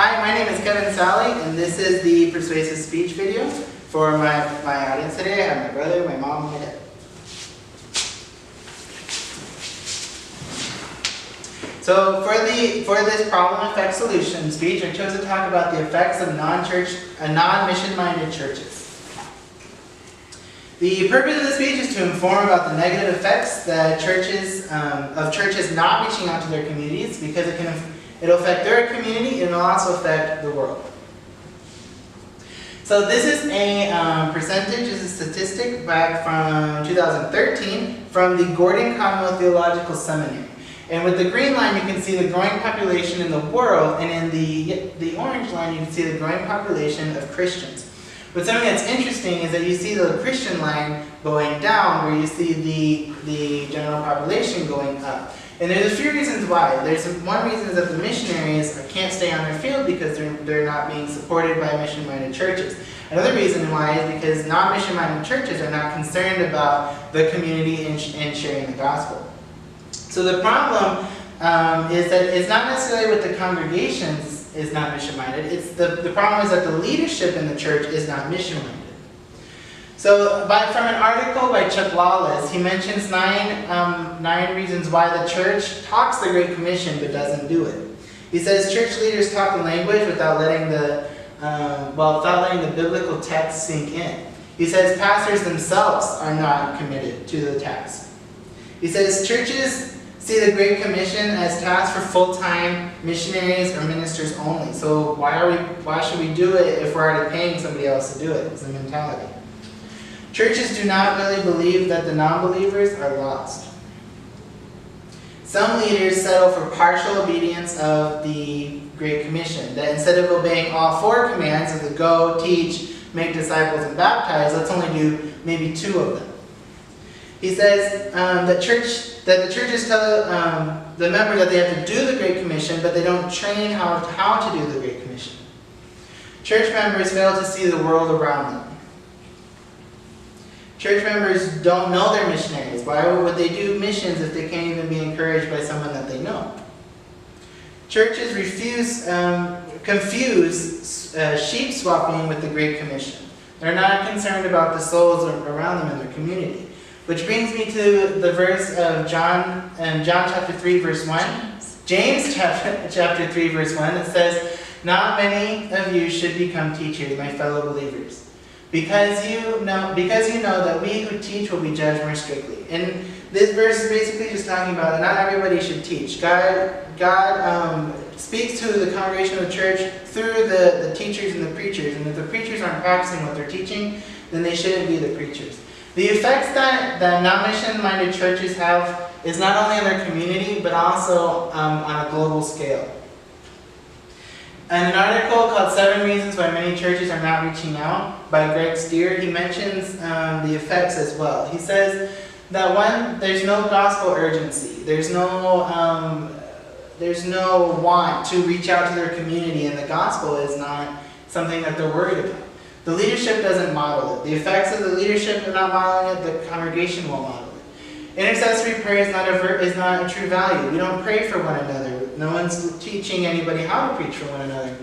Hi, my name is Kevin Sally, and this is the persuasive speech video for my audience today. I have my brother, my mom, and my dad. So for this problem effect solution speech, I chose to talk about the effects of non-mission-minded churches. The purpose of the speech is to inform about the negative effects that churches not reaching out to their communities, because it'll affect their community and it'll also affect the world. So this is a percentage, this is a statistic back from 2013 from the Gordon Commonwealth Theological Seminary. And with the green line you can see the growing population in the world, and in the orange line you can see the growing population of Christians. But something that's interesting is that you see the Christian line going down, where you see the general population going up. And there's a few reasons why. One reason is that the missionaries can't stay on their field because they're not being supported by mission-minded churches. Another reason why is because non-mission-minded churches are not concerned about the community and sharing the gospel. So the problem is that it's not necessarily with the congregations is not mission-minded. It's the problem is that the leadership in the church is not mission-minded. So from an article by Chuck Lawless, he mentions nine reasons why the church talks the Great Commission but doesn't do it. He says church leaders talk the language without letting the biblical text sink in. He says pastors themselves are not committed to the task. He says churches see the Great Commission as tasks for full-time missionaries or ministers only. So why should we do it if we're already paying somebody else to do it? It's a mentality. Churches do not really believe that the non-believers are lost. Some leaders settle for partial obedience of the Great Commission, that instead of obeying all 4 commands of the go, teach, make disciples, and baptize, let's only do maybe 2 of them. He says that the churches tell the members that they have to do the Great Commission, but they don't train how to do the Great Commission. Church members fail to see the world around them. Church members don't know their missionaries. Why would they do missions if they can't even be encouraged by someone that they know? Churches confuse sheep swapping with the Great Commission. They're not concerned about the souls around them in their community. Which brings me to the verse of John chapter 3 verse 1. James chapter 3 verse 1 that says, "Not many of you should become teachers, my fellow believers, because you know that we who teach will be judged more strictly." And this verse is basically just talking about that not everybody should teach. God speaks to the congregation of the church through the teachers and the preachers, and if the preachers aren't practicing what they're teaching, then they shouldn't be the preachers. The effects that non-mission-minded churches have is not only on their community, but also on a global scale. In an article called 7 Reasons Why Many Churches Are Not Reaching Out by Greg Steer, he mentions the effects as well. He says that 1, there's no gospel urgency. There's no want to reach out to their community, and the gospel is not something that they're worried about. The leadership doesn't model it. The effects of the leadership are not modeling it. The congregation won't model it. Intercessory prayer is not a true value. We don't pray for one another. No one's teaching anybody how to preach for one another.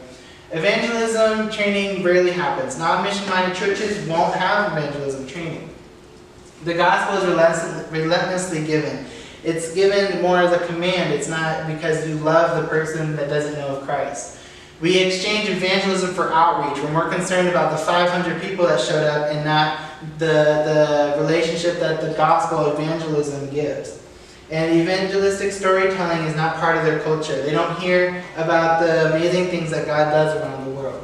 Evangelism training rarely happens. Non-mission-minded churches won't have evangelism training. The gospel is relentlessly given. It's given more as a command. It's not because you love the person that doesn't know of Christ. We exchange evangelism for outreach. We're more concerned about the 500 people that showed up and not the relationship that the gospel evangelism gives. And evangelistic storytelling is not part of their culture. They don't hear about the amazing things that God does around the world.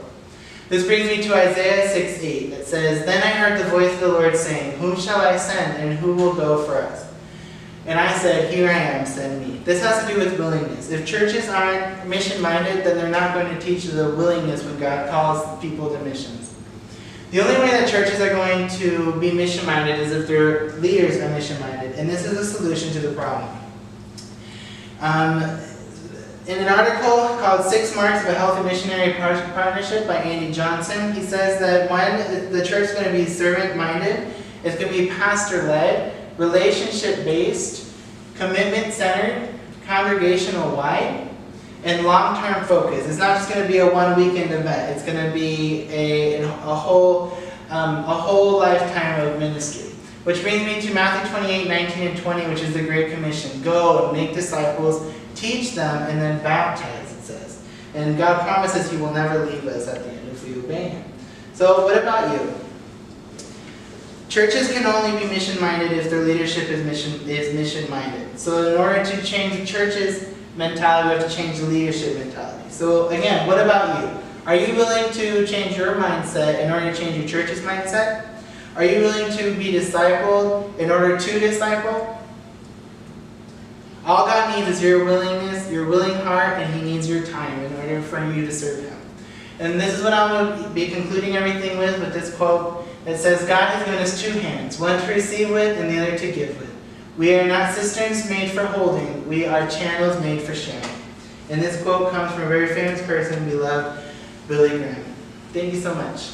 This brings me to Isaiah 6:8 that says, "Then I heard the voice of the Lord saying, 'Whom shall I send, and who will go for us?' And I said, 'Here I am, send me.'" This has to do with willingness. If churches aren't mission-minded, then they're not going to teach the willingness when God calls people to missions. The only way that churches are going to be mission-minded is if their leaders are mission-minded, and this is a solution to the problem. In an article called 6 Marks of a Healthy Missionary Partnership by Andy Johnson, he says that when the church is going to be servant-minded, it's going to be pastor-led, relationship-based, commitment-centered, congregational-wide, and long-term focus. It's not just going to be a one-weekend event. It's going to be a whole lifetime of ministry. Which brings me to Matthew 28, 19 and 20, which is the Great Commission. Go and make disciples, teach them, and then baptize, it says. And God promises He will never leave us at the end if we obey Him. So what about you? Churches can only be mission-minded if their leadership is mission-minded. So in order to change the church's mentality, we have to change the leadership mentality. So again, what about you? Are you willing to change your mindset in order to change your church's mindset? Are you willing to be discipled in order to disciple? All God needs is your willingness, your willing heart, and He needs your time in order for you to serve Him. And this is what I'm going to be concluding everything with this quote that says, God has given us two hands, one to receive with and the other to give with. We are not cisterns made for holding, we are channels made for sharing. And this quote comes from a very famous person we love, Billy Graham. Thank you so much.